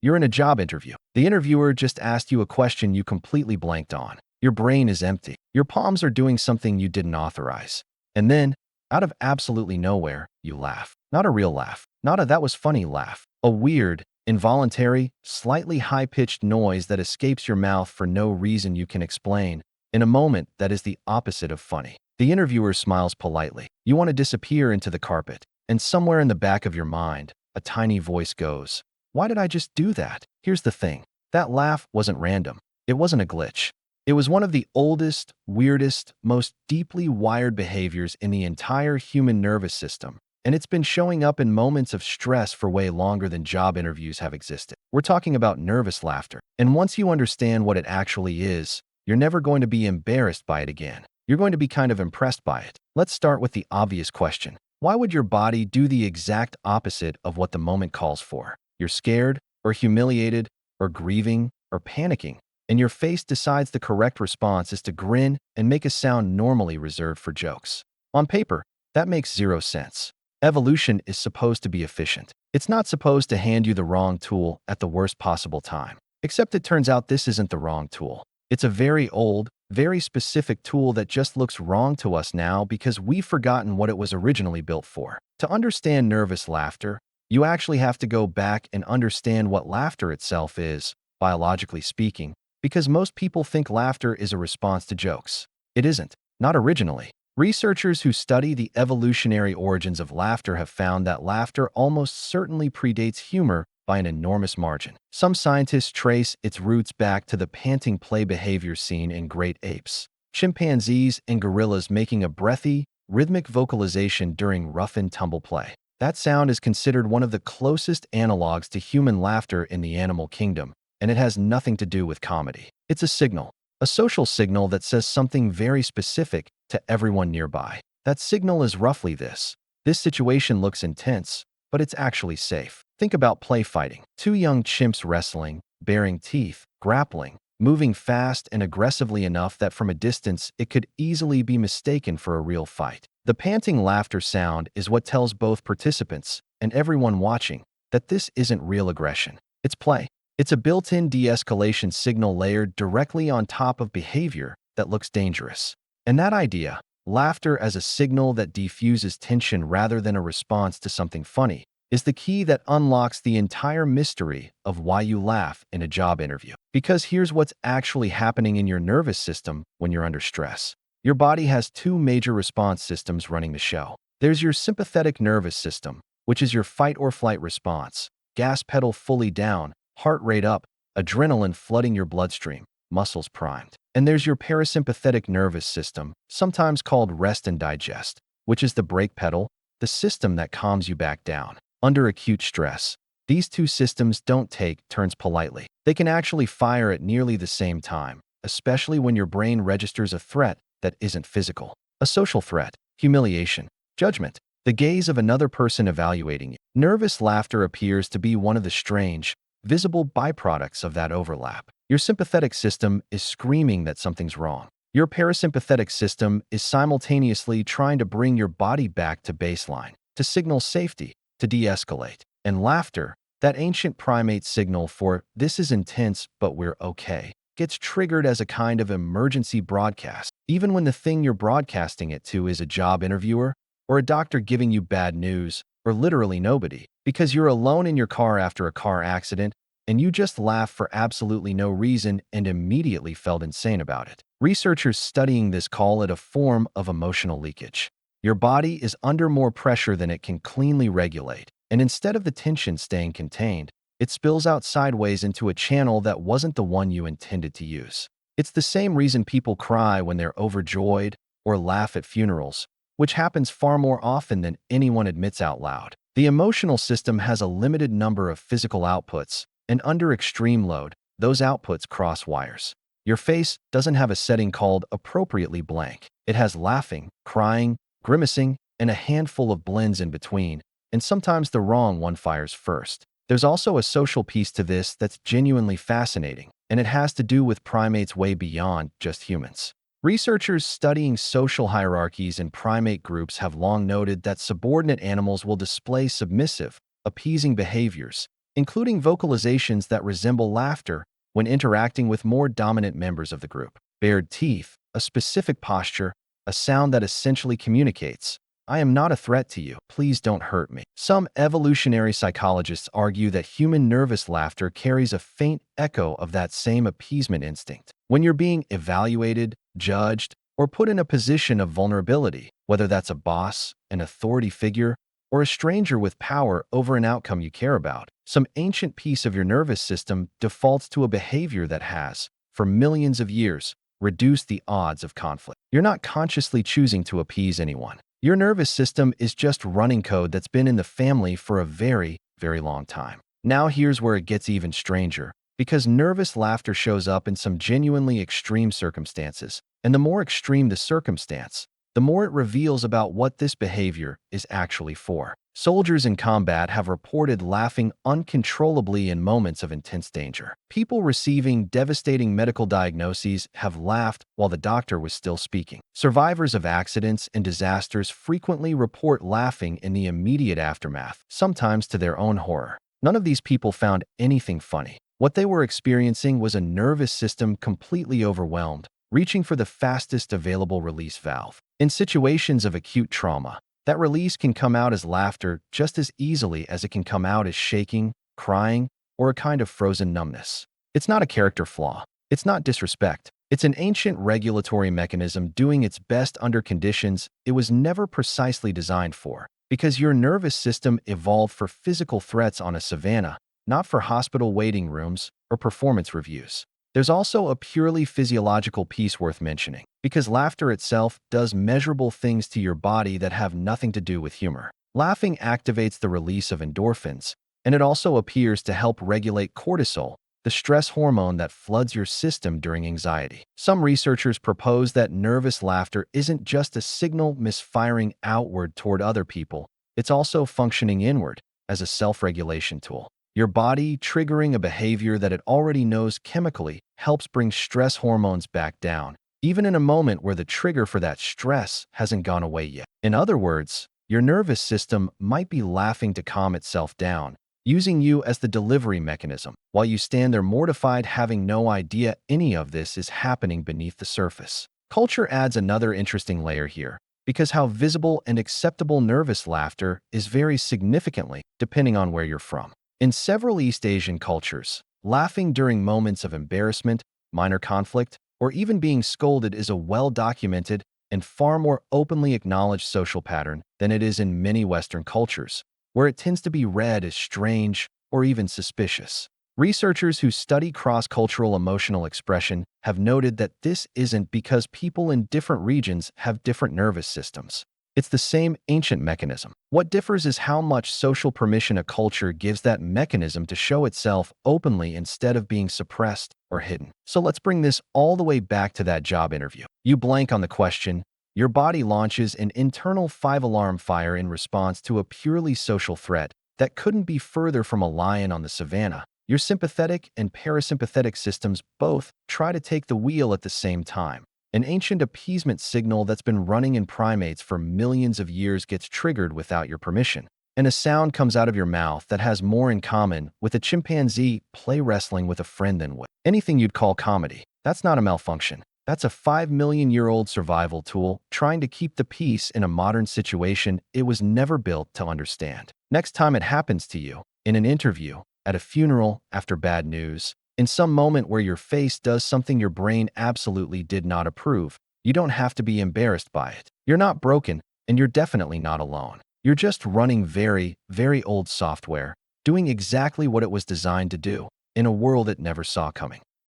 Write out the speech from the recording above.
You're in a job interview. The interviewer just asked you a question you completely blanked on. Your brain is empty. Your palms are doing something you didn't authorize. And then, out of absolutely nowhere, you laugh. Not a real laugh. Not a "that was funny" laugh. A weird, involuntary, slightly high-pitched noise that escapes your mouth for no reason you can explain, in a moment that is the opposite of funny. The interviewer smiles politely. You want to disappear into the carpet. And somewhere in the back of your mind, a tiny voice goes, "Why did I just do that?" Here's the thing. That laugh wasn't random. It wasn't a glitch. It was one of the oldest, weirdest, most deeply wired behaviors in the entire human nervous system, and it's been showing up in moments of stress for way longer than job interviews have existed. We're talking about nervous laughter, and once you understand what it actually is, you're never going to be embarrassed by it again. You're going to be kind of impressed by it. Let's start with the obvious question. Why would your body do the exact opposite of what the moment calls for? You're scared, or humiliated, or grieving, or panicking, and your face decides the correct response is to grin and make a sound normally reserved for jokes. On paper, that makes zero sense. Evolution is supposed to be efficient. It's not supposed to hand you the wrong tool at the worst possible time. Except it turns out this isn't the wrong tool. It's a very old, very specific tool that just looks wrong to us now because we've forgotten what it was originally built for. To understand nervous laughter, you actually have to go back and understand what laughter itself is, biologically speaking, because most people think laughter is a response to jokes. It isn't, not originally. Researchers who study the evolutionary origins of laughter have found that laughter almost certainly predates humor by an enormous margin. Some scientists trace its roots back to the panting play behavior seen in great apes, chimpanzees, and gorillas making a breathy, rhythmic vocalization during rough-and-tumble play. That sound is considered one of the closest analogs to human laughter in the animal kingdom, and it has nothing to do with comedy. It's a signal, a social signal that says something very specific to everyone nearby. That signal is roughly this. This situation looks intense, but it's actually safe. Think about play fighting. Two young chimps wrestling, baring teeth, grappling, moving fast and aggressively enough that from a distance it could easily be mistaken for a real fight. The panting laughter sound is what tells both participants and everyone watching that this isn't real aggression. It's play. It's a built-in de-escalation signal layered directly on top of behavior that looks dangerous. And that idea, laughter as a signal that diffuses tension rather than a response to something funny, is the key that unlocks the entire mystery of why you laugh in a job interview. Because here's what's actually happening in your nervous system when you're under stress. Your body has two major response systems running the show. There's your sympathetic nervous system, which is your fight or flight response, gas pedal fully down, heart rate up, adrenaline flooding your bloodstream, muscles primed. And there's your parasympathetic nervous system, sometimes called rest and digest, which is the brake pedal, the system that calms you back down. Under acute stress, these two systems don't take turns politely. They can actually fire at nearly the same time, especially when your brain registers a threat that isn't physical. A social threat, humiliation, judgment, the gaze of another person evaluating you. Nervous laughter appears to be one of the strange, visible byproducts of that overlap. Your sympathetic system is screaming that something's wrong. Your parasympathetic system is simultaneously trying to bring your body back to baseline, to signal safety, to de-escalate. And laughter, that ancient primate signal for "this is intense, but we're okay," gets triggered as a kind of emergency broadcast, even when the thing you're broadcasting it to is a job interviewer, or a doctor giving you bad news, or literally nobody, because you're alone in your car after a car accident, and you just laughed for absolutely no reason and immediately felt insane about it. Researchers studying this call it a form of emotional leakage. Your body is under more pressure than it can cleanly regulate, and instead of the tension staying contained, it spills out sideways into a channel that wasn't the one you intended to use. It's the same reason people cry when they're overjoyed or laugh at funerals, which happens far more often than anyone admits out loud. The emotional system has a limited number of physical outputs, and under extreme load, those outputs cross wires. Your face doesn't have a setting called appropriately blank. It has laughing, crying, grimacing, and a handful of blends in between, and sometimes the wrong one fires first. There's also a social piece to this that's genuinely fascinating, and it has to do with primates way beyond just humans. Researchers studying social hierarchies in primate groups have long noted that subordinate animals will display submissive, appeasing behaviors, including vocalizations that resemble laughter when interacting with more dominant members of the group. Bared teeth, a specific posture, a sound that essentially communicates, "I am not a threat to you. Please don't hurt me." Some evolutionary psychologists argue that human nervous laughter carries a faint echo of that same appeasement instinct. When you're being evaluated, judged, or put in a position of vulnerability, whether that's a boss, an authority figure, or a stranger with power over an outcome you care about, some ancient piece of your nervous system defaults to a behavior that has, for millions of years, reduced the odds of conflict. You're not consciously choosing to appease anyone. Your nervous system is just running code that's been in the family for a very, very long time. Now here's where it gets even stranger, because nervous laughter shows up in some genuinely extreme circumstances, and the more extreme the circumstance, the more it reveals about what this behavior is actually for. Soldiers in combat have reported laughing uncontrollably in moments of intense danger. People receiving devastating medical diagnoses have laughed while the doctor was still speaking. Survivors of accidents and disasters frequently report laughing in the immediate aftermath, sometimes to their own horror. None of these people found anything funny. What they were experiencing was a nervous system completely overwhelmed, reaching for the fastest available release valve. In situations of acute trauma, that release can come out as laughter just as easily as it can come out as shaking, crying, or a kind of frozen numbness. It's not a character flaw. It's not disrespect. It's an ancient regulatory mechanism doing its best under conditions it was never precisely designed for, because your nervous system evolved for physical threats on a savanna, not for hospital waiting rooms or performance reviews. There's also a purely physiological piece worth mentioning, because laughter itself does measurable things to your body that have nothing to do with humor. Laughing activates the release of endorphins, and it also appears to help regulate cortisol, the stress hormone that floods your system during anxiety. Some researchers propose that nervous laughter isn't just a signal misfiring outward toward other people, it's also functioning inward as a self-regulation tool. Your body triggering a behavior that it already knows chemically helps bring stress hormones back down, even in a moment where the trigger for that stress hasn't gone away yet. In other words, your nervous system might be laughing to calm itself down, using you as the delivery mechanism, while you stand there mortified, having no idea any of this is happening beneath the surface. Culture adds another interesting layer here, because how visible and acceptable nervous laughter is varies significantly depending on where you're from. In several East Asian cultures, laughing during moments of embarrassment, minor conflict, or even being scolded is a well-documented and far more openly acknowledged social pattern than it is in many Western cultures, where it tends to be read as strange or even suspicious. Researchers who study cross-cultural emotional expression have noted that this isn't because people in different regions have different nervous systems. It's the same ancient mechanism. What differs is how much social permission a culture gives that mechanism to show itself openly instead of being suppressed or hidden. So let's bring this all the way back to that job interview. You blank on the question, your body launches an internal 5-alarm fire in response to a purely social threat that couldn't be further from a lion on the savannah. Your sympathetic and parasympathetic systems both try to take the wheel at the same time. An ancient appeasement signal that's been running in primates for millions of years gets triggered without your permission, and a sound comes out of your mouth that has more in common with a chimpanzee play wrestling with a friend than with anything you'd call comedy. That's not a malfunction. That's a 5 million-year-old survival tool trying to keep the peace in a modern situation it was never built to understand. Next time it happens to you, in an interview, at a funeral, after bad news, in some moment where your face does something your brain absolutely did not approve, you don't have to be embarrassed by it. You're not broken, and you're definitely not alone. You're just running very, very old software, doing exactly what it was designed to do, in a world it never saw coming.